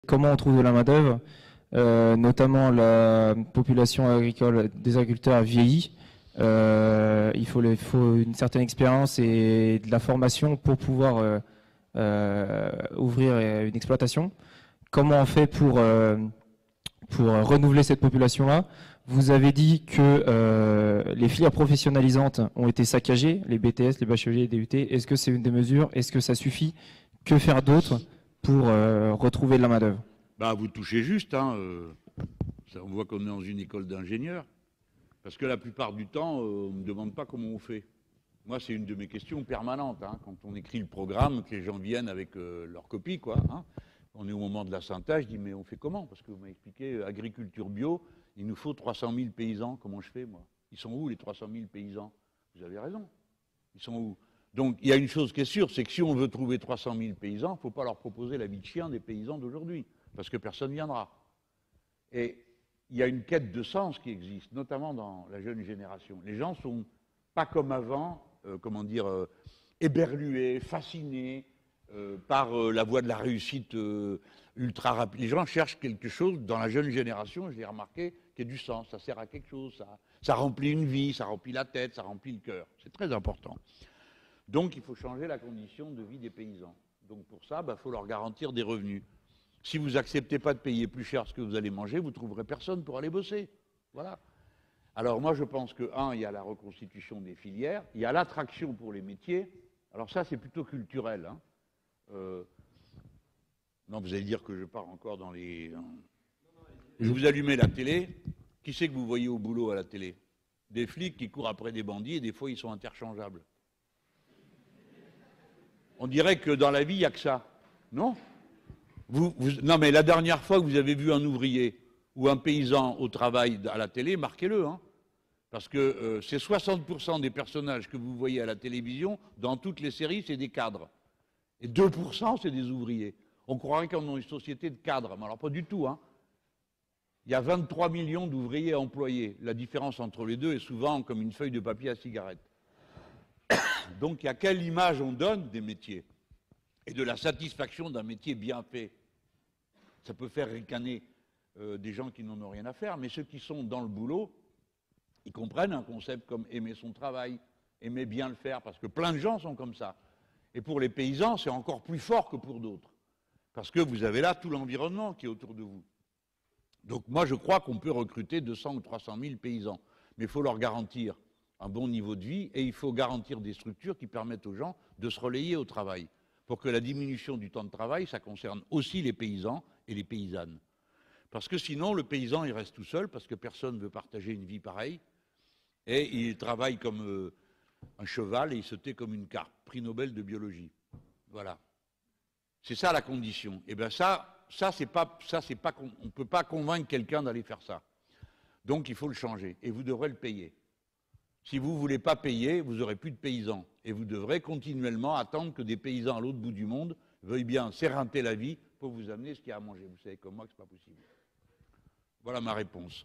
comment on trouve de la main-d'œuvre, notamment la population agricole des agriculteurs vieillit. Il faut une certaine expérience et de la formation pour pouvoir ouvrir une exploitation. Comment on fait pour renouveler cette population-là? Vous avez dit que les filières professionnalisantes ont été saccagées, les BTS, les bacheliers, les DUT. Est-ce que c'est une des mesures? Est-ce que ça suffit? Que faire d'autre pour retrouver de la main-d'œuvre? Bah, vous touchez juste, hein, on voit qu'on est dans une école d'ingénieurs. Parce que la plupart du temps, on ne me demande pas comment on fait. Moi, c'est une de mes questions permanentes, hein, quand on écrit le programme, que les gens viennent avec leur copie, quoi. Hein. On est au moment de la synthèse, je dis, mais on fait comment? Parce que vous m'avez expliqué, agriculture bio, il nous faut 300 000 paysans. Comment je fais, moi? Ils sont où, les 300 000 paysans? Vous avez raison. Ils sont où? Donc, il y a une chose qui est sûre, c'est que si on veut trouver 300 000 paysans, il ne faut pas leur proposer la vie de chien des paysans d'aujourd'hui, parce que personne ne viendra. Et il y a une quête de sens qui existe, notamment dans la jeune génération. Les gens sont pas comme avant, éberlués, fascinés par la voie de la réussite ultra rapide. Les gens cherchent quelque chose dans la jeune génération, je l'ai remarqué, qui a du sens, ça sert à quelque chose, ça remplit une vie, ça remplit la tête, ça remplit le cœur. C'est très important. Donc il faut changer la condition de vie des paysans. Donc pour ça, il faut leur garantir des revenus. Si vous n'acceptez pas de payer plus cher ce que vous allez manger, vous ne trouverez personne pour aller bosser. Voilà. Alors moi, je pense que, il y a la reconstitution des filières, il y a l'attraction pour les métiers. Alors ça, c'est plutôt culturel. Hein. Non, vous allez dire que je pars encore dans les... Vous allumez la télé, qui c'est que vous voyez au boulot à la télé? Des flics qui courent après des bandits et des fois, ils sont interchangeables. On dirait que dans la vie, il n'y a que ça. Non? Non, mais la dernière fois que vous avez vu un ouvrier ou un paysan au travail à la télé, marquez-le, hein, parce que c'est 60% des personnages que vous voyez à la télévision, dans toutes les séries, c'est des cadres. Et 2%, c'est des ouvriers. On croirait qu'on est une société de cadres, mais alors pas du tout. Hein. Il y a 23 millions d'ouvriers employés. La différence entre les deux est souvent comme une feuille de papier à cigarette. Donc, il y a quelle image on donne des métiers et de la satisfaction d'un métier bien fait. Ça peut faire ricaner des gens qui n'en ont rien à faire, mais ceux qui sont dans le boulot, ils comprennent un concept comme aimer son travail, aimer bien le faire, parce que plein de gens sont comme ça. Et pour les paysans, c'est encore plus fort que pour d'autres, parce que vous avez là tout l'environnement qui est autour de vous. Donc moi, je crois qu'on peut recruter 200 ou 300 000 paysans, mais il faut leur garantir un bon niveau de vie et il faut garantir des structures qui permettent aux gens de se relayer au travail, pour que la diminution du temps de travail, ça concerne aussi les paysans et les paysannes. Parce que sinon, le paysan, il reste tout seul, parce que personne ne veut partager une vie pareille, et il travaille comme un cheval et il se tait comme une carpe, prix Nobel de biologie. Voilà. C'est ça la condition. Et bien on ne peut pas convaincre quelqu'un d'aller faire ça. Donc il faut le changer, et vous devrez le payer. Si vous ne voulez pas payer, vous n'aurez plus de paysans. Et vous devrez continuellement attendre que des paysans à l'autre bout du monde veuillent bien s'éreinter la vie pour vous amener ce qu'il y a à manger. Vous savez comme moi que ce n'est pas possible. Voilà ma réponse.